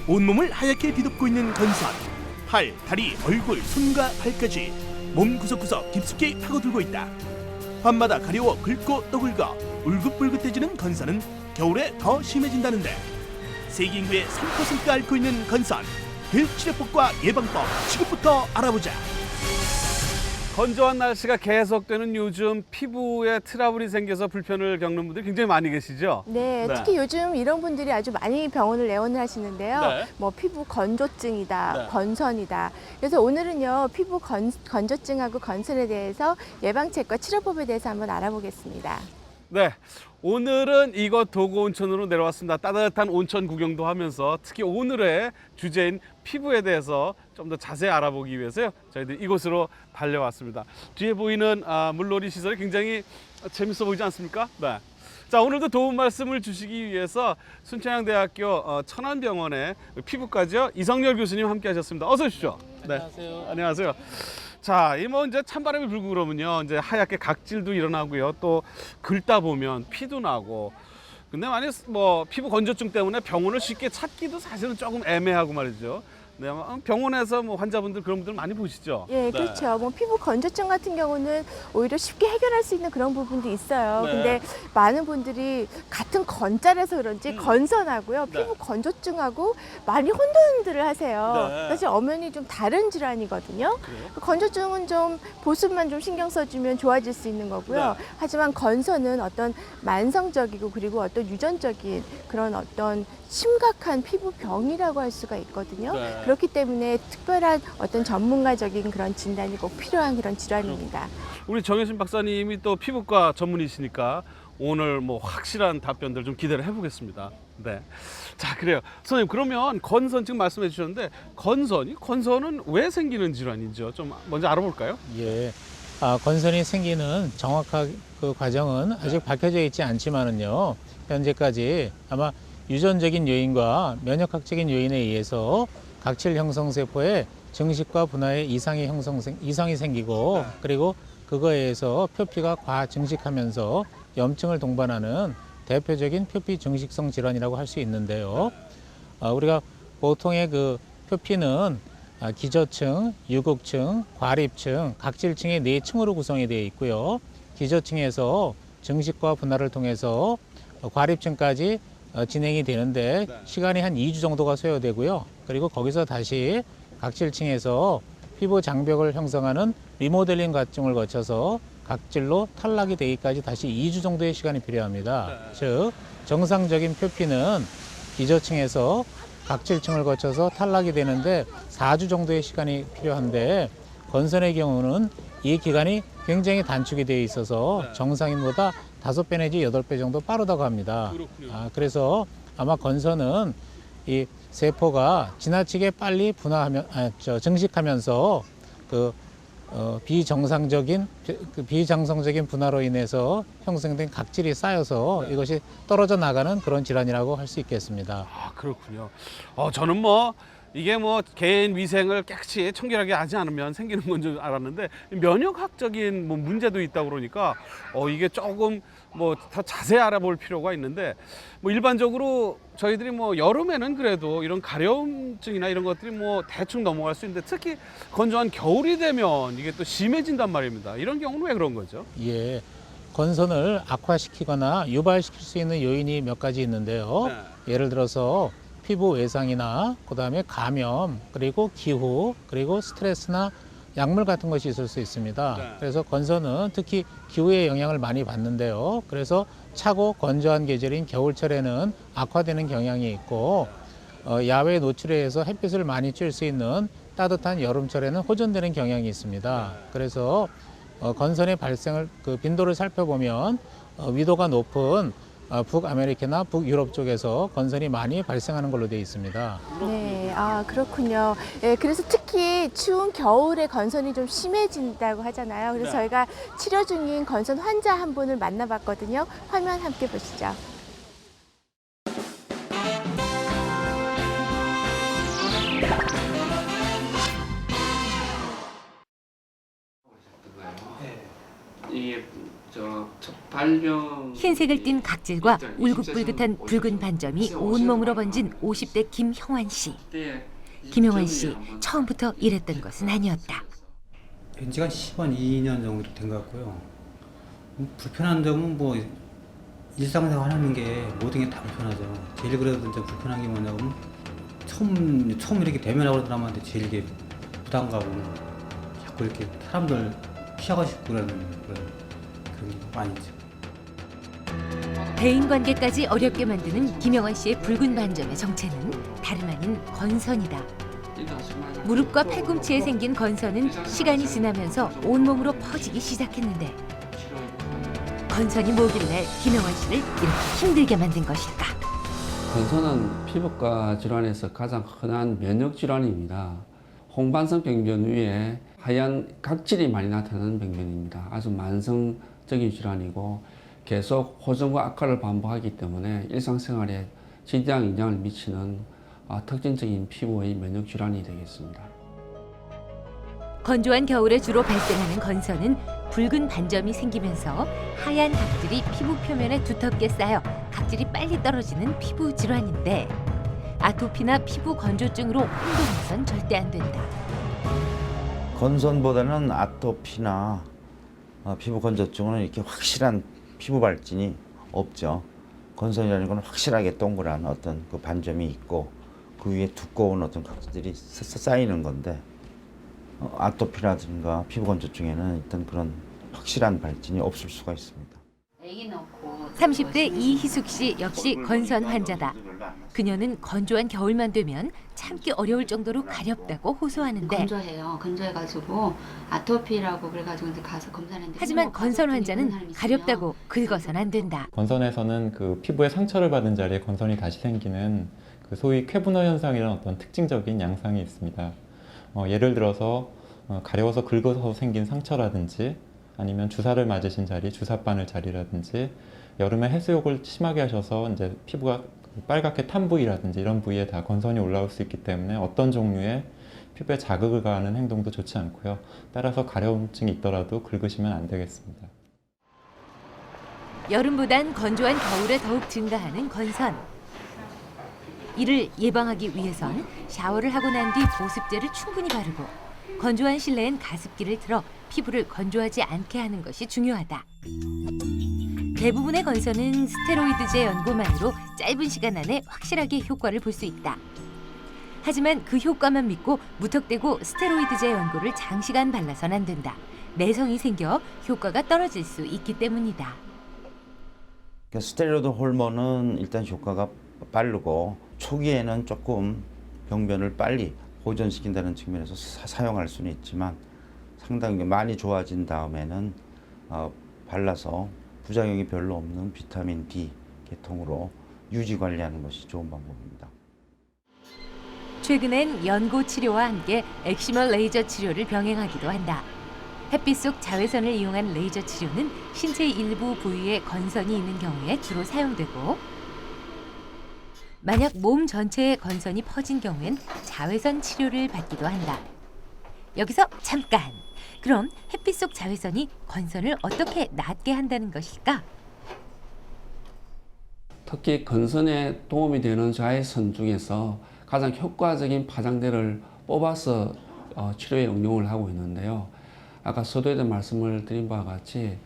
온몸을 하얗게 뒤덮고 있는 건선. 팔, 다리, 얼굴, 손과 발까지 몸 구석구석 깊숙이 파고들고 있다. 밤마다 가려워 긁고 또 긁어 울긋불긋해지는 건선은 겨울에 더 심해진다는데 세계 인구의 3%가 앓고 있는 건선. 그 치료법과 예방법 지금부터 알아보자. 건조한 날씨가 계속되는 요즘 피부에 트러블이 생겨서 불편을 겪는 분들이 굉장히 많이 계시죠? 네, 특히 요즘 이런 분들이 아주 많이 병원을 내원을 하시는데요. 네. 뭐 피부 건조증이다, 네. 건선이다. 그래서 오늘은요, 피부 건조증하고 건선에 대해서 예방책과 치료법에 대해서 한번 알아보겠습니다. 네, 오늘은 이곳 도구 온천으로 내려왔습니다. 따뜻한 온천 구경도 하면서 특히 오늘의 주제인 피부에 대해서 좀 더 자세히 알아보기 위해서요. 저희들 이곳으로 달려왔습니다. 뒤에 보이는 물놀이 시설이 굉장히 재밌어 보이지 않습니까? 네. 자, 오늘도 도움 말씀을 주시기 위해서 순천향대학교 천안병원의 피부과죠. 이성열 교수님 함께 하셨습니다. 어서 오십시오. 네. 안녕하세요. 안녕하세요. 자, 이 뭐 이제 찬바람이 불고 그러면요, 이제 하얗게 각질도 일어나고요, 또 긁다 보면 피도 나고. 근데 만약 뭐 피부 건조증 때문에 병원을 쉽게 찾기도 사실은 조금 애매하고 말이죠. 네, 병원에서 뭐 환자분들 그런 분들 많이 보시죠. 예, 네. 그렇죠. 뭐 피부 건조증 같은 경우는 오히려 쉽게 해결할 수 있는 그런 부분도 있어요. 네. 근데 많은 분들이 같은 건자라서 그런지 건선하고요, 네. 피부 건조증하고 많이 혼돈들을 하세요. 네. 사실 엄연히 좀 다른 질환이거든요. 그래요? 건조증은 좀 보습만 좀 신경 써주면 좋아질 수 있는 거고요. 네. 하지만 건선은 어떤 만성적이고 그리고 어떤 유전적인 그런 어떤 심각한 피부병이라고 할 수가 있거든요. 네. 그렇기 때문에 특별한 어떤 전문가적인 그런 진단이 꼭 필요한 그런 질환입니다. 우리 정혜신 박사님이 또 피부과 전문이시니까 오늘 뭐 확실한 답변들 좀 기대를 해보겠습니다. 네. 자, 그래요. 선생님, 그러면 건선 지금 말씀해 주셨는데 건선은 왜 생기는 질환인지요? 좀 먼저 알아볼까요? 예. 건선이 생기는 정확한 그 과정은 아직 밝혀져 있지 않지만은요. 현재까지 아마 유전적인 요인과 면역학적인 요인에 의해서 각질 형성 세포에 증식과 분화의 이상이 생기고 네. 그리고 그거에 의해서 표피가 과증식하면서 염증을 동반하는 대표적인 표피 증식성 질환이라고 할 수 있는데요. 우리가 보통의 그 표피는 기저층, 유국층, 과립층, 각질층의 4층으로 구성이 되어 있고요. 기저층에서 증식과 분화를 통해서 과립층까지 진행이 되는데 네. 시간이 한 2주 정도가 소요되고요. 그리고 거기서 다시 각질층에서 피부 장벽을 형성하는 리모델링 과정을 거쳐서 각질로 탈락이 되기까지 다시 2주 정도의 시간이 필요합니다. 네. 즉 정상적인 표피는 기저층에서 각질층을 거쳐서 탈락이 되는데 4주 정도의 시간이 필요한데 건선의 경우는 이 기간이 굉장히 단축이 되어 있어서 네. 정상인보다 5배 내지 8배 정도 빠르다고 합니다. 그렇군요. 그래서 아마 건선은 이 세포가 지나치게 빨리 증식하면서 비정상적인 분화로 인해서 형성된 각질이 쌓여서 네. 이것이 떨어져 나가는 그런 질환이라고 할 수 있겠습니다. 아, 그렇군요. 저는 뭐 이게 뭐 개인 위생을 깨끗이 청결하게 하지 않으면 생기는 건 줄 알았는데 면역학적인 뭐 문제도 있다고 그러니까 이게 조금 뭐 더 자세히 알아볼 필요가 있는데 뭐 일반적으로 저희들이 뭐 여름에는 그래도 이런 가려움증이나 이런 것들이 뭐 대충 넘어갈 수 있는데 특히 건조한 겨울이 되면 이게 또 심해진단 말입니다. 이런 경우는 왜 그런 거죠? 예, 건선을 악화시키거나 유발시킬 수 있는 요인이 몇 가지 있는데요. 네. 예를 들어서 피부 외상이나 그다음에 감염, 그리고 기후, 그리고 스트레스나 약물 같은 것이 있을 수 있습니다. 네. 그래서 건선은 특히 기후의 영향을 많이 받는데요. 그래서 차고 건조한 계절인 겨울철에는 악화되는 경향이 있고 야외 노출에 의해서 햇빛을 많이 쬐을 수 있는 따뜻한 여름철에는 호전되는 경향이 있습니다. 그래서 건선의 발생을 그 빈도를 살펴보면 위도가 높은 북아메리카나 북유럽 쪽에서 건선이 많이 발생하는 걸로 되어 있습니다. 네, 그렇군요. 예, 그래서 특히 추운 겨울에 건선이 좀 심해진다고 하잖아요. 그래서 네. 저희가 치료 중인 건선 환자 한 분을 만나봤거든요. 화면 함께 보시죠. 이게 흰색을 띤 각질과 울긋불긋한 붉은 반점이 온몸으로 번진 50대 김형환 씨. 김형환 씨 처음부터 이랬던 것은 아니었다. 벤지가 2년 정도 된 것 같고요. 불편한 점은 뭐 일상생활 하는 게 모든 게 다 불편하죠. 제일 그래도 이제 불편한 게 뭐냐면 처음 이렇게 대면하고 사람한테 제일 이게 부담 가고 자꾸 이렇게 사람들 피하고 싶고 그런 게 많이 있죠. 대인관계까지 어렵게 만드는 김영환 씨의 붉은 반점의 정체는 다름 아닌 건선이다. 무릎과 팔꿈치에 생긴 건선은 시간이 지나면서 온몸으로 퍼지기 시작했는데 건선이 뭐길래 김영환 씨를 이렇게 힘들게 만든 것일까? 건선은 피부과 질환에서 가장 흔한 면역 질환입니다. 홍반성 병변 위에 하얀 각질이 많이 나타나는 병변입니다. 아주 만성적인 질환이고 계속 호전과 악화를 반복하기 때문에 일상생활에 지대한 영향을 미치는 특징적인 피부의 면역 질환이 되겠습니다. 건조한 겨울에 주로 발생하는 건선은 붉은 반점이 생기면서 하얀 각질이 피부 표면에 두텁게 쌓여 각질이 빨리 떨어지는 피부 질환인데 아토피나 피부 건조증으로 혼동해선 절대 안 된다. 건선보다는 아토피나 피부 건조증은 이렇게 확실한 피부 발진이 없죠. 건선이라는 건 확실하게 동그란 어떤 그 반점이 있고 그 위에 두꺼운 어떤 각질이 쌓이는 건데 아토피라든가 피부 건조증에는 일단 그런 확실한 발진이 없을 수가 있습니다. 30대 이희숙 씨 역시 건선 환자다. 그녀는 건조한 겨울만 되면 참기 어려울 정도로 가렵다고 호소하는데 건조해요. 건조해가지고 아토피라고 그래가지고 이제 가서 검사했는데 하지만 건선 환자는 가렵다고 긁어선 안 된다. 건선에서는 그 피부에 상처를 받은 자리에 건선이 다시 생기는 그 소위 쾌분화 현상이라는 어떤 특징적인 양상이 있습니다. 예를 들어서 가려워서 긁어서 생긴 상처라든지 아니면 주사를 맞으신 자리, 주사 바늘 자리라든지 여름에 해수욕을 심하게 하셔서 이제 피부가 빨갛게 탄 부위라든지 이런 부위에 다 건선이 올라올 수 있기 때문에 어떤 종류의 피부에 자극을 가하는 행동도 좋지 않고요. 따라서 가려움증이 있더라도 긁으시면 안 되겠습니다. 여름보단 건조한 겨울에 더욱 증가하는 건선. 이를 예방하기 위해선 샤워를 하고 난 뒤 보습제를 충분히 바르고 건조한 실내엔 가습기를 틀어 피부를 건조하지 않게 하는 것이 중요하다. 대부분의 건선은 스테로이드제 연고만으로 짧은 시간 안에 확실하게 효과를 볼 수 있다. 하지만 그 효과만 믿고 무턱대고 스테로이드제 연고를 장시간 발라선 안 된다. 내성이 생겨 효과가 떨어질 수 있기 때문이다. 스테로이드 호르몬은 일단 효과가 빠르고 초기에는 조금 병변을 빨리 호전시킨다는 측면에서 사용할 수는 있지만 상당히 많이 좋아진 다음에는 발라서 부작용이 별로 없는 비타민 D 계통으로 유지 관리하는 것이 좋은 방법입니다. 최근엔 연고 치료와 함께 엑시멀 레이저 치료를 병행하기도 한다. 햇빛 속 자외선을 이용한 레이저 치료는 신체 일부 부위에 건선이 있는 경우에 주로 사용되고 만약 몸 전체에 건선이 퍼진 경우엔 자외선 치료를 받기도 한다. 여기서 잠깐! 그럼 햇빛 속 자외선이 건선을 어떻게 낫게 한다는 것일까? 특히 건선에 도움이 되는 자외선 중에서 가장 효과적인 파장제를 뽑아서 치료에 응용을 하고 있는데요. 아까 서두에도 말씀을 드린 바와 같이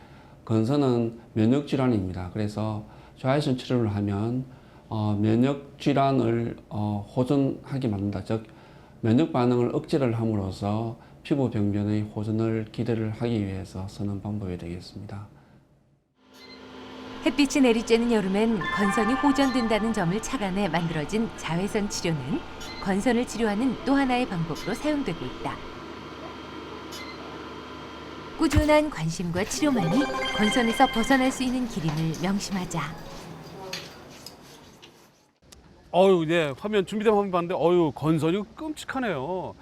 건선은 면역질환입니다. 그래서 자외선 치료를 하면 면역질환을 호전하게 만든다. 즉 면역 반응을 억제를 함으로써 피부 병변의 호전을 기대를 하기 위해서 쓰는 방법이 되겠습니다. 햇빛이 내리쬐는 여름엔 건선이 호전된다는 점을 착안해 만들어진 자외선 치료는 건선을 치료하는 또 하나의 방법으로 사용되고 있다. 꾸준한 관심과 치료만이 건선에서 벗어날 수 있는 길임을 명심하자. 네, 화면 준비된 화면 봤는데 건선이 끔찍하네요.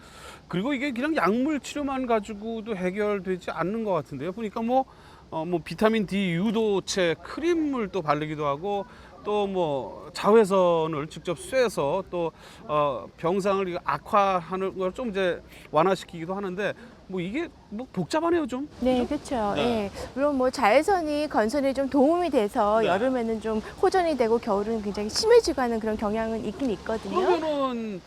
그리고 이게 그냥 약물 치료만 가지고도 해결되지 않는 것 같은데요. 보니까 뭐 비타민 D 유도체 크림을 또 바르기도 하고 또 자외선을 직접 쐬서 또 병상을 악화하는 걸 좀 이제 완화시키기도 하는데 뭐 이게 뭐 복잡하네요 좀. 네, 그죠? 그렇죠. 네. 예. 물론 뭐 자외선이 건선에 좀 도움이 돼서 네. 여름에는 좀 호전이 되고 겨울은 굉장히 심해지고 하는 그런 경향은 있긴 있거든요. 그러면은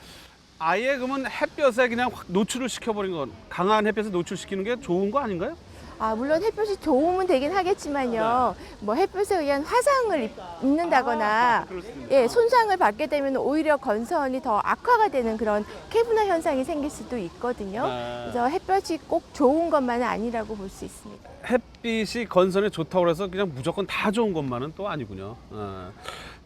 아예 그러면 햇볕에 그냥 확 노출을 시켜버린 건 강한 햇볕에 노출시키는 게 좋은 거 아닌가요? 아, 물론 햇볕이 도움은 되긴 하겠지만요. 뭐 햇볕에 의한 화상을 입는다거나 예, 손상을 받게 되면 오히려 건선이 더 악화가 되는 그런 캐브나 현상이 생길 수도 있거든요. 그래서 햇볕이 꼭 좋은 것만은 아니라고 볼 수 있습니다. 햇빛이 건선에 좋다고 해서 그냥 무조건 다 좋은 것만은 또 아니군요.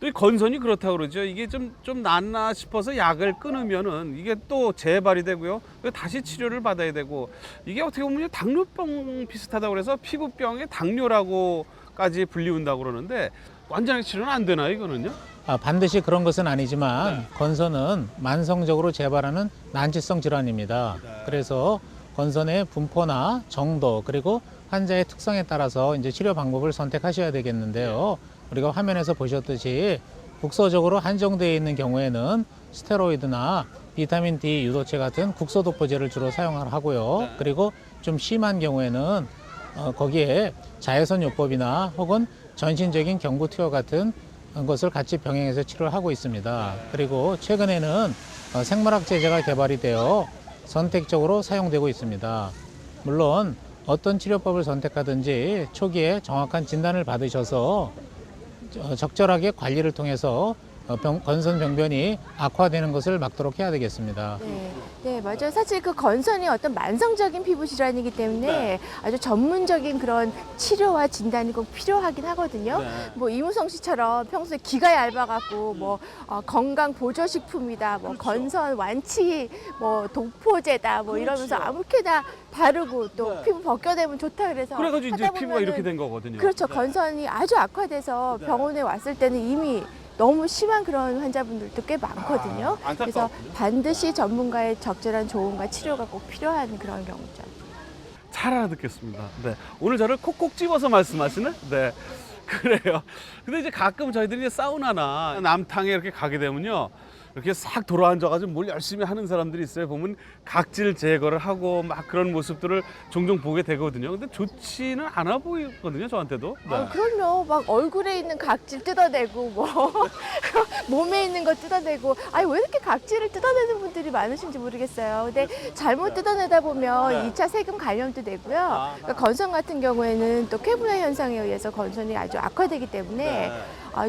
또 이 건선이 그렇다고 그러죠. 이게 좀 낫나 싶어서 약을 끊으면은 이게 또 재발이 되고요. 다시 치료를 받아야 되고 이게 어떻게 보면 당뇨병 비슷하다고 그래서 피부병의 당뇨라고까지 불리운다고 그러는데 완전하게 치료는 안 되나요, 이거는요? 반드시 그런 것은 아니지만 건선은 만성적으로 재발하는 난치성 질환입니다. 그래서 건선의 분포나 정도 그리고 환자의 특성에 따라서 이제 치료 방법을 선택하셔야 되겠는데요. 우리가 화면에서 보셨듯이 국소적으로 한정되어 있는 경우에는 스테로이드나 비타민 D 유도체 같은 국소도포제를 주로 사용하고요. 그리고 좀 심한 경우에는 거기에 자외선 요법이나 혹은 전신적인 경구 투여 같은 것을 같이 병행해서 치료를 하고 있습니다. 그리고 최근에는 생물학 제제가 개발이 되어 선택적으로 사용되고 있습니다. 물론 어떤 치료법을 선택하든지 초기에 정확한 진단을 받으셔서 적절하게 관리를 통해서 건선 병변이 악화되는 것을 막도록 해야 되겠습니다. 네, 맞아요. 사실 그 건선이 어떤 만성적인 피부 질환이기 때문에 아주 전문적인 그런 치료와 진단이 꼭 필요하긴 하거든요. 뭐 이무성 씨처럼 평소에 기가 얇아갖고 뭐 건강 보조식품이다, 뭐 건선 완치, 뭐 독포제다, 뭐 이러면서 아무렇게나 바르고 또 피부 벗겨내면 좋다 그래서 그래가지고 이제 하다 피부가 이렇게 보면은 된 거거든요. 그렇죠. 건선이 아주 악화돼서 병원에 왔을 때는 이미 너무 심한 그런 환자분들도 꽤 많거든요. 그래서 반드시 전문가의 적절한 조언과 치료가 꼭 필요한 그런 경우죠. 잘 알아듣겠습니다. 네. 오늘 저를 콕콕 집어서 말씀하시네? 네. 그래요. 근데 이제 가끔 저희들이 이제 사우나나 남탕에 이렇게 가게 되면요. 이렇게 싹 돌아앉아가지고 뭘 열심히 하는 사람들이 있어요. 보면 각질 제거를 하고 막 그런 모습들을 종종 보게 되거든요. 근데 좋지는 않아 보이거든요, 저한테도. 네. 아, 그럼요. 막 얼굴에 있는 각질 뜯어내고 뭐 몸에 있는 거 뜯어내고 아니 왜 이렇게 각질을 뜯어내는 분들이 많으신지 모르겠어요. 근데 잘못 뜯어내다 보면 2차 세균 감염도 되고요. 그러니까 건선 같은 경우에는 또 캐브나 현상에 의해서 건선이 아주 악화되기 때문에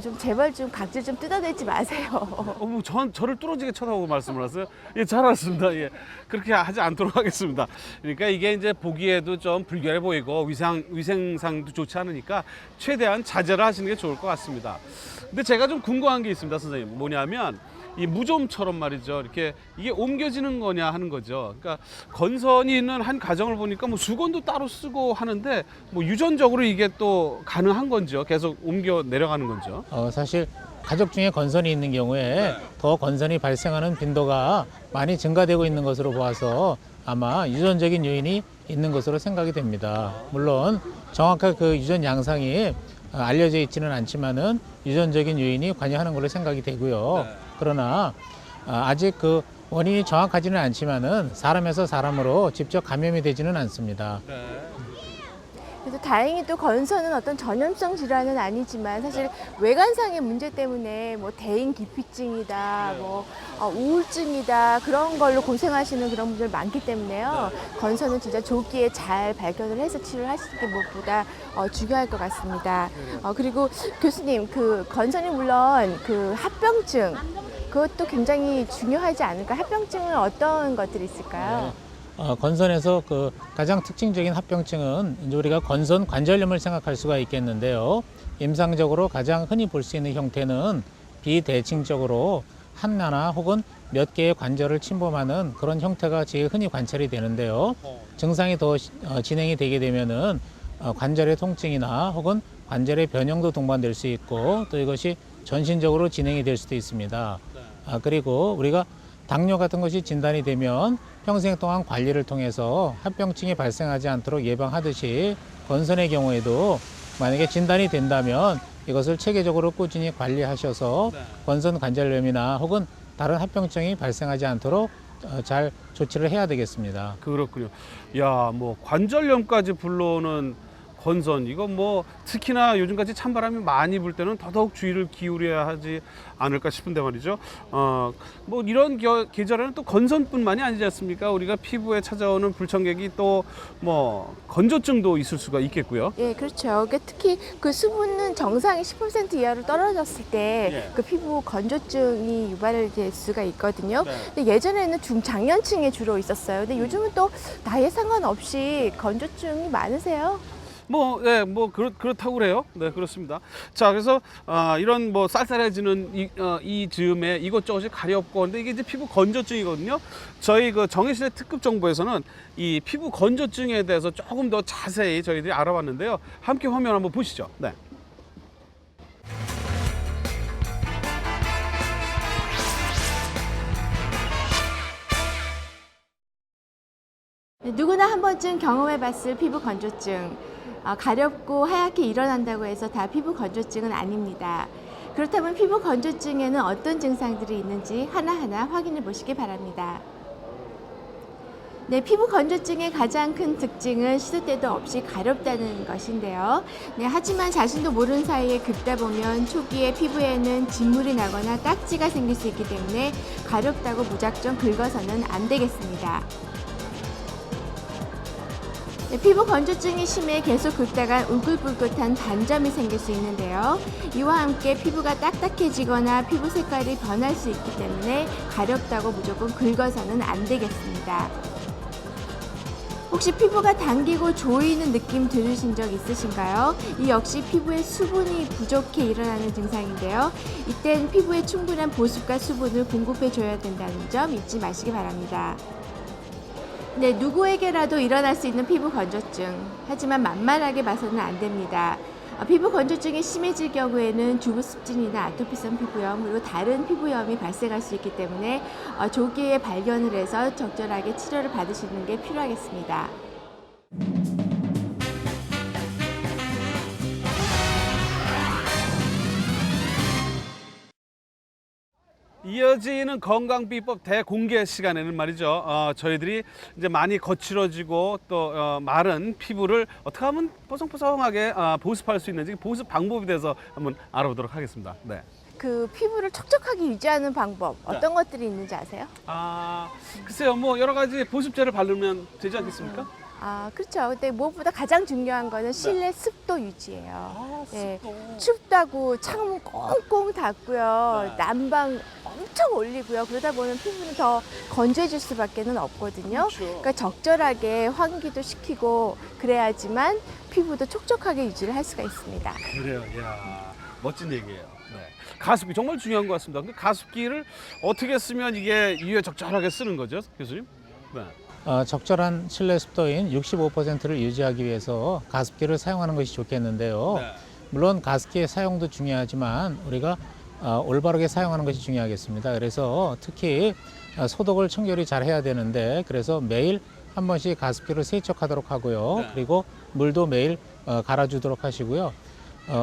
좀 제발 좀 각질 좀 뜯어내지 마세요. 어머, 저를 뚫어지게 쳐다보고 말씀을 하세요? 예, 잘 알았습니다. 예, 그렇게 하지 않도록 하겠습니다. 그러니까 이게 이제 보기에도 좀 불결해 보이고 위생상도 좋지 않으니까 최대한 자제를 하시는 게 좋을 것 같습니다. 근데 제가 좀 궁금한 게 있습니다, 선생님. 뭐냐면 이 무좀처럼 말이죠. 이렇게 이게 옮겨지는 거냐 하는 거죠. 그러니까 건선이 있는 한 가정을 보니까 뭐 수건도 따로 쓰고 하는데 뭐 유전적으로 이게 또 가능한 건지요? 계속 옮겨 내려가는 건지요? 사실 가족 중에 건선이 있는 경우에 더 건선이 발생하는 빈도가 많이 증가되고 있는 것으로 보아서 아마 유전적인 요인이 있는 것으로 생각이 됩니다. 물론 정확한 그 유전 양상이 알려져 있지는 않지만은 유전적인 요인이 관여하는 걸로 생각이 되고요. 그러나 아직 그 원인이 정확하지는 않지만은 사람에서 사람으로 직접 감염이 되지는 않습니다. 그래서 다행히 또 건선은 어떤 전염성 질환은 아니지만 사실 외관상의 문제 때문에 뭐 대인 기피증이다, 뭐 우울증이다 그런 걸로 고생하시는 그런 분들 많기 때문에요. 건선은 진짜 조기에 잘 발견을 해서 치료를 하시는 게 무엇보다 중요할 것 같습니다. 그리고 교수님, 그 건선이 물론 그 합병증 그것도 굉장히 중요하지 않을까? 합병증은 어떤 것들이 있을까요? 건선에서 그 가장 특징적인 합병증은 이제 우리가 건선 관절염을 생각할 수가 있겠는데요. 임상적으로 가장 흔히 볼 수 있는 형태는 비대칭적으로 하나나 혹은 몇 개의 관절을 침범하는 그런 형태가 제일 흔히 관찰이 되는데요. 증상이 더 진행이 되게 되면은 관절의 통증이나 혹은 관절의 변형도 동반될 수 있고 또 이것이 전신적으로 진행이 될 수도 있습니다. 그리고 우리가 당뇨 같은 것이 진단이 되면 평생 동안 관리를 통해서 합병증이 발생하지 않도록 예방하듯이 건선의 경우에도 만약에 진단이 된다면 이것을 체계적으로 꾸준히 관리하셔서 건선 관절염이나 혹은 다른 합병증이 발생하지 않도록 잘 조치를 해야 되겠습니다. 그렇군요. 야, 뭐 관절염까지 불러오는 건선, 이거 뭐 특히나 요즘같이 찬바람이 많이 불 때는 더더욱 주의를 기울여야 하지 않을까 싶은데 말이죠. 뭐 이런 계절에는 또 건선뿐만이 아니지 않습니까? 우리가 피부에 찾아오는 불청객이 또 뭐 건조증도 있을 수가 있겠고요. 예, 그렇죠. 특히 그 수분은 정상이 10% 이하로 떨어졌을 때 그 피부 건조증이 유발될 수가 있거든요. 근데 예전에는 중장년층에 주로 있었어요. 근데 요즘은 또 나이에 상관없이 건조증이 많으세요? 그렇다고 그래요. 네, 그렇습니다. 자, 그래서 이런 뭐 쌀쌀해지는 이 즈음에 이것저것이 가렵고, 근데 이게 이제 피부 건조증이거든요. 저희 그 정혜실의 특급 정보에서는 이 피부 건조증에 대해서 조금 더 자세히 저희들이 알아봤는데요. 함께 화면 한번 보시죠. 네. 누구나 한 번쯤 경험해봤을 피부 건조증. 가렵고 하얗게 일어난다고 해서 다 피부 건조증은 아닙니다. 그렇다면 피부 건조증에는 어떤 증상들이 있는지 하나하나 확인해 보시기 바랍니다. 네, 피부 건조증의 가장 큰 특징은 시도 때도 없이 가렵다는 것인데요. 네, 하지만 자신도 모르는 사이에 긁다 보면 초기에 피부에는 진물이 나거나 딱지가 생길 수 있기 때문에 가렵다고 무작정 긁어서는 안 되겠습니다. 네, 피부 건조증이 심해 계속 긁다가 울긋불긋한 반점이 생길 수 있는데요. 이와 함께 피부가 딱딱해지거나 피부 색깔이 변할 수 있기 때문에 가렵다고 무조건 긁어서는 안 되겠습니다. 혹시 피부가 당기고 조이는 느낌 들으신 적 있으신가요? 이 역시 피부에 수분이 부족해 일어나는 증상인데요. 이땐 피부에 충분한 보습과 수분을 공급해 줘야 된다는 점 잊지 마시기 바랍니다. 네, 누구에게라도 일어날 수 있는 피부 건조증. 하지만 만만하게 봐서는 안 됩니다. 피부 건조증이 심해질 경우에는 주부습진이나 아토피성 피부염 그리고 다른 피부염이 발생할 수 있기 때문에 조기에 발견을 해서 적절하게 치료를 받으시는 게 필요하겠습니다. 이어지는 건강비법 대공개 시간에는 말이죠. 저희들이 이제 많이 거칠어지고 또 마른 피부를 어떻게 하면 뽀송뽀송하게 보습할 수 있는지 보습 방법에 대해서 한번 알아보도록 하겠습니다. 네. 그 피부를 촉촉하게 유지하는 방법 어떤 것들이 있는지 아세요? 글쎄요, 뭐 여러 가지 보습제를 바르면 되지 않겠습니까? 그렇죠. 근데 무엇보다 가장 중요한 거는 실내 습도 유지예요. 네, 춥다고 창문 꽁꽁 닫고요. 난방 엄청 올리고요. 그러다 보면 피부는 더 건조해질 수밖에는 없거든요. 그러니까 적절하게 환기도 시키고 그래야지만 피부도 촉촉하게 유지를 할 수가 있습니다. 그래요. 이야, 멋진 얘기예요. 네. 가습기 정말 중요한 것 같습니다. 근데 가습기를 어떻게 쓰면 이게 이에 적절하게 쓰는 거죠, 교수님? 네. 적절한 실내 습도인 65%를 유지하기 위해서 가습기를 사용하는 것이 좋겠는데요. 네. 물론 가습기의 사용도 중요하지만 우리가 올바르게 사용하는 것이 중요하겠습니다. 그래서 특히 소독을 청결히 잘 해야 되는데 그래서 매일 한 번씩 가습기를 세척하도록 하고요. 네. 그리고 물도 매일 갈아주도록 하시고요.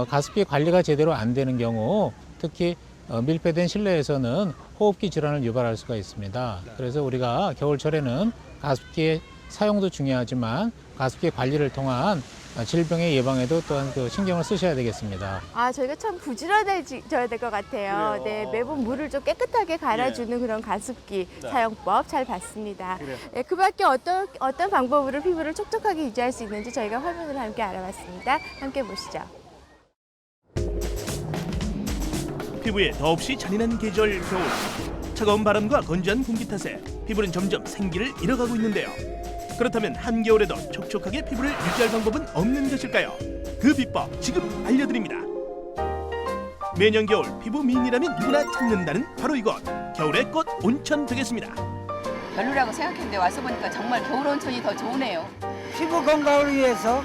가습기 관리가 제대로 안 되는 경우 특히 밀폐된 실내에서는 호흡기 질환을 유발할 수가 있습니다. 그래서 우리가 겨울철에는 가습기의 사용도 중요하지만 가습기 관리를 통한 질병의 예방에도 또한 그 신경을 쓰셔야 되겠습니다. 저희가 참 부지런해져야 될 것 같아요. 그래요. 네, 매번 물을 좀 깨끗하게 갈아주는 그런 가습기 사용법 잘 봤습니다. 네, 그 밖에 어떤 방법으로 피부를 촉촉하게 유지할 수 있는지 저희가 화면으로 함께 알아봤습니다. 함께 보시죠. 피부에 더없이 잔인한 계절 겨울. 차가운 바람과 건조한 공기 탓에 피부는 점점 생기를 잃어가고 있는데요. 그렇다면 한겨울에도 촉촉하게 피부를 유지할 방법은 없는 것일까요? 그 비법 지금 알려드립니다. 매년 겨울 피부 미인이라면 누구나 찾는다는 바로 이곳 겨울의 꽃 온천 되겠습니다. 별로라고 생각했는데 와서 보니까 정말 겨울 온천이 더 좋으네요. 피부 건강을 위해서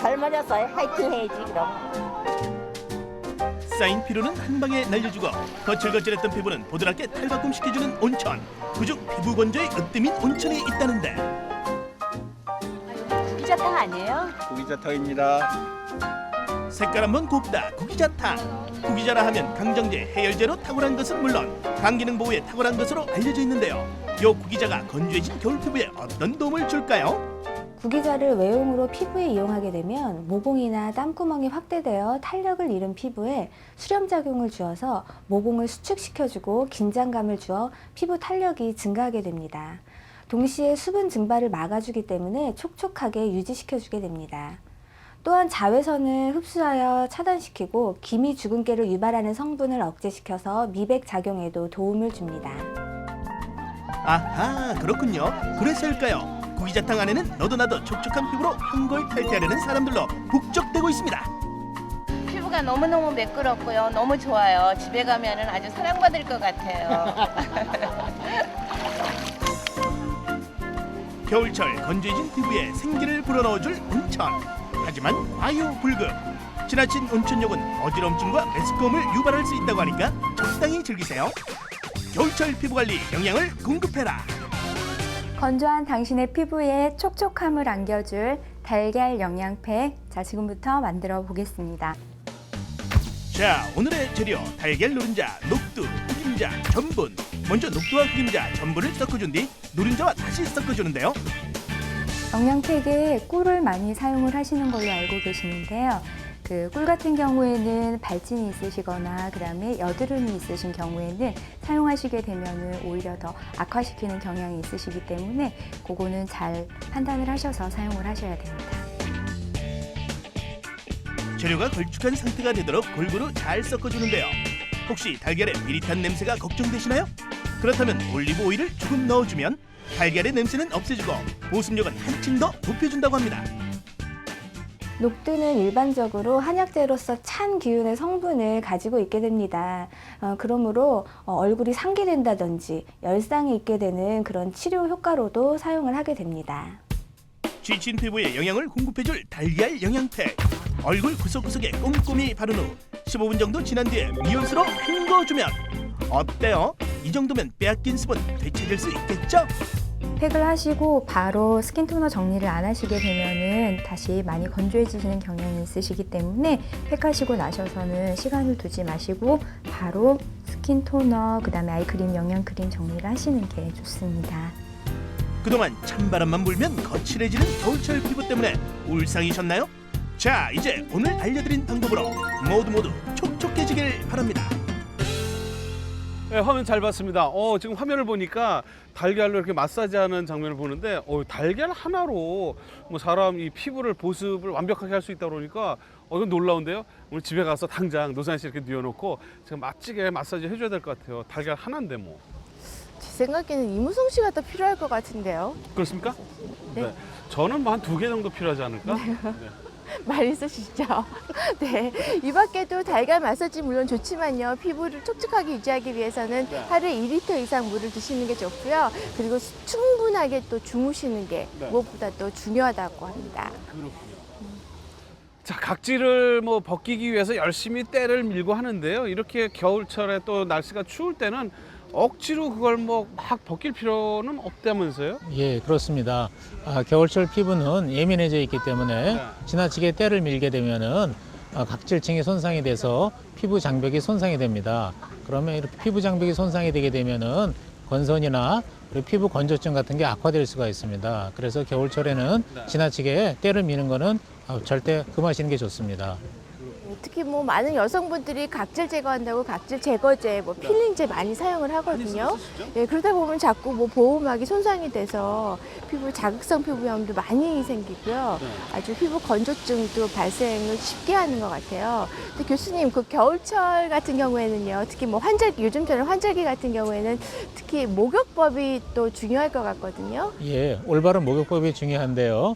젊어졌어요. 화이팅 해야지 그럼. 쌓인 피로는 한 방에 날려주고 거칠거칠했던 피부는 보드랍게 탈바꿈시켜주는 온천. 그중 피부 건조에 으뜸인 온천이 있다는데 구기자탕 아니에요? 구기자탕입니다. 색깔 한번 곱다 구기자탕. 구기자라 하면 강정제 해열제로 탁월한 것은 물론 강기능 보호에 탁월한 것으로 알려져 있는데요. 요 구기자가 건조해진 겨울 피부에 어떤 도움을 줄까요? 구기자를 외용으로 피부에 이용하게 되면 모공이나 땀구멍이 확대되어 탄력을 잃은 피부에 수렴작용을 주어서 모공을 수축시켜주고 긴장감을 주어 피부 탄력이 증가하게 됩니다. 동시에 수분 증발을 막아주기 때문에 촉촉하게 유지시켜주게 됩니다. 또한 자외선을 흡수하여 차단시키고 기미 주근깨를 유발하는 성분을 억제시켜서 미백 작용에도 도움을 줍니다. 아하, 그렇군요. 그래서일까요? 구기자탕 안에는 너도 나도 촉촉한 피부로 한골 탈퇴하려는 사람들로 북적대고 있습니다. 피부가 너무너무 매끄럽고요. 너무 좋아요. 집에 가면은 아주 사랑받을 것 같아요. 겨울철 건조해진 피부에 생기를 불어넣어줄 온천. 하지만 과유불급. 지나친 온천욕은 어지럼증과 메스꺼움을 유발할 수 있다고 하니까 적당히 즐기세요. 겨울철 피부관리 영양을 공급해라. 건조한 당신의 피부에 촉촉함을 안겨줄 달걀 영양팩, 자 지금부터 만들어 보겠습니다. 자, 오늘의 재료 달걀 노른자, 녹두, 흑임자, 전분. 먼저 녹두와 흑임자, 전분을 섞어준 뒤 노른자와 다시 섞어주는데요. 영양팩에 꿀을 많이 사용을 하시는 걸로 알고 계시는데요. 그 꿀 같은 경우에는 발진이 있으시거나 그다음에 여드름이 있으신 경우에는 사용하시게 되면은 오히려 더 악화시키는 경향이 있으시기 때문에 그거는 잘 판단을 하셔서 사용을 하셔야 됩니다. 재료가 걸쭉한 상태가 되도록 골고루 잘 섞어주는데요. 혹시 달걀의 비릿한 냄새가 걱정되시나요? 그렇다면 올리브 오일을 조금 넣어주면 달걀의 냄새는 없애주고 보습력은 한층 더 높여준다고 합니다. 녹두는 일반적으로 한약재로서 찬 기운의 성분을 가지고 있게 됩니다. 그러므로 얼굴이 상기된다든지 열상이 있게 되는 그런 치료 효과로도 사용을 하게 됩니다. 지친 피부에 영양을 공급해줄 달걀 영양팩. 얼굴 구석구석에 꼼꼼히 바른 후 15분 정도 지난 뒤에 미온수로 헹궈주면 어때요? 이 정도면 빼앗긴 수분 되찾을 수 있겠죠? 팩을 하시고 바로 스킨토너 정리를 안 하시게 되면은 다시 많이 건조해지시는 경향이 있으시기 때문에 팩하시고 나셔서는 시간을 두지 마시고 바로 스킨토너 그다음에 아이크림, 영양크림 정리를 하시는 게 좋습니다. 그동안 찬바람만 불면 거칠해지는 겨울철 피부 때문에 울상이셨나요? 자, 이제 오늘 알려드린 방법으로 모두 촉촉해지길 바랍니다. 네, 화면 잘 봤습니다. 지금 화면을 보니까 달걀로 이렇게 마사지하는 장면을 보는데 달걀 하나로 뭐 사람 이 피부를 보습을 완벽하게 할 수 있다 그러니까 이건 놀라운데요. 오늘 집에 가서 당장 노사연 씨 이렇게 뉘어놓고 제가 멋지게 마사지 해줘야 될 것 같아요. 달걀 하나인데 뭐. 제 생각에는 이무송 씨가 더 필요할 것 같은데요. 그렇습니까? 네. 저는 뭐 한 2개 정도 필요하지 않을까? 네. 많이 쓰시죠? 네. 이 밖에도 달걀 마사지 물론 좋지만요. 피부를 촉촉하게 유지하기 위해서는 하루에 2리터 이상 물을 드시는 게 좋고요. 그리고 충분하게 또 주무시는 게 무엇보다 또 중요하다고 합니다. 그렇군요. 자, 각질을 뭐 벗기기 위해서 열심히 때를 밀고 하는데요. 이렇게 겨울철에 또 날씨가 추울 때는 억지로 그걸 뭐 막 벗길 필요는 없다면서요? 예, 그렇습니다. 겨울철 피부는 예민해져 있기 때문에 지나치게 때를 밀게 되면은 각질층이 손상이 돼서 피부 장벽이 손상이 됩니다. 그러면 이렇게 피부 장벽이 손상이 되게 되면은 건선이나 피부 건조증 같은 게 악화될 수가 있습니다. 그래서 겨울철에는 지나치게 때를 미는 거는 절대 금하시는 게 좋습니다. 특히 뭐 많은 여성분들이 각질 제거한다고 각질 제거제, 뭐 필링제 많이 사용을 하거든요. 예, 그러다 보면 자꾸 뭐 보호막이 손상이 돼서 피부 자극성 피부염도 많이 생기고요. 아주 피부 건조증도 발생을 쉽게 하는 것 같아요. 근데 교수님, 그 겨울철 같은 경우에는요, 특히 뭐 환절기, 요즘처럼 환절기 같은 경우에는 특히 목욕법이 또 중요할 것 같거든요. 예, 올바른 목욕법이 중요한데요.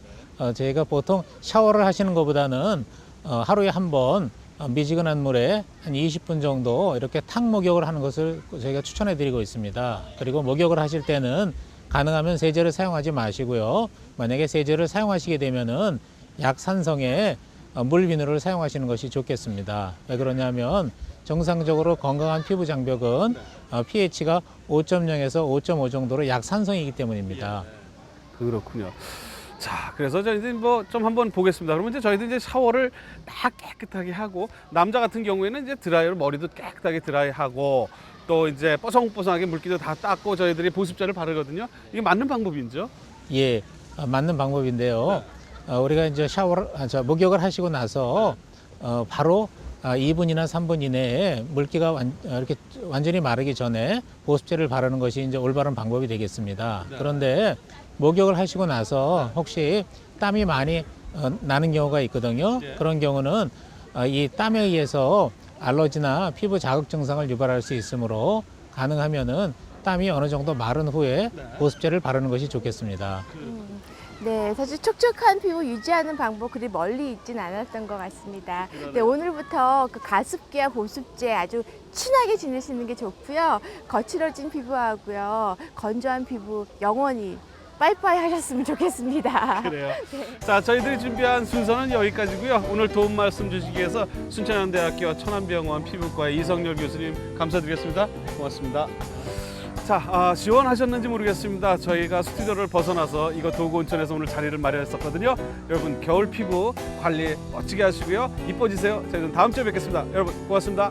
저희가 보통 샤워를 하시는 것보다는 하루에 한 번 미지근한 물에 한 20분 정도 이렇게 탕 목욕을 하는 것을 저희가 추천해 드리고 있습니다. 그리고 목욕을 하실 때는 가능하면 세제를 사용하지 마시고요. 만약에 세제를 사용하시게 되면은 약산성의 물 비누를 사용하시는 것이 좋겠습니다. 왜 그러냐면 정상적으로 건강한 피부 장벽은 pH가 5.0에서 5.5 정도로 약산성이기 때문입니다. 그렇군요. 자, 그래서 저희들 뭐 좀 한번 보겠습니다. 그러면 이제 저희들 이제 샤워를 다 깨끗하게 하고, 남자 같은 경우에는 이제 드라이어로 머리도 깨끗하게 드라이하고, 또 이제 뽀송뽀송하게 물기도 다 닦고 저희들이 보습제를 바르거든요. 이게 맞는 방법인지요? 예, 맞는 방법인데요. 우리가 이제 목욕을 하시고 나서 바로 2분이나 3분 이내에 물기가 이렇게 완전히 마르기 전에 보습제를 바르는 것이 이제 올바른 방법이 되겠습니다. 네. 그런데 목욕을 하시고 나서 혹시 땀이 많이 나는 경우가 있거든요. 네. 그런 경우는 이 땀에 의해서 알러지나 피부 자극 증상을 유발할 수 있으므로 가능하면은 땀이 어느 정도 마른 후에 보습제를 바르는 것이 좋겠습니다. 네, 사실 촉촉한 피부 유지하는 방법 그리 멀리 있진 않았던 것 같습니다. 네, 오늘부터 그 가습기와 보습제 아주 친하게 지내시는 게 좋고요. 거칠어진 피부하고요, 건조한 피부 영원히 빠이빠이 하셨으면 좋겠습니다. 그래요. 네. 자, 저희들이 준비한 순서는 여기까지고요. 오늘 도움 말씀 주시기 위해서 순천향대학교 천안병원 피부과의 이성열 교수님 감사드리겠습니다. 고맙습니다. 자, 지원하셨는지 모르겠습니다. 저희가 스튜디오를 벗어나서 이거 도구 온천에서 오늘 자리를 마련했었거든요. 여러분 겨울 피부 관리 멋지게 하시고요. 이뻐지세요. 저희는 다음 주에 뵙겠습니다. 여러분 고맙습니다.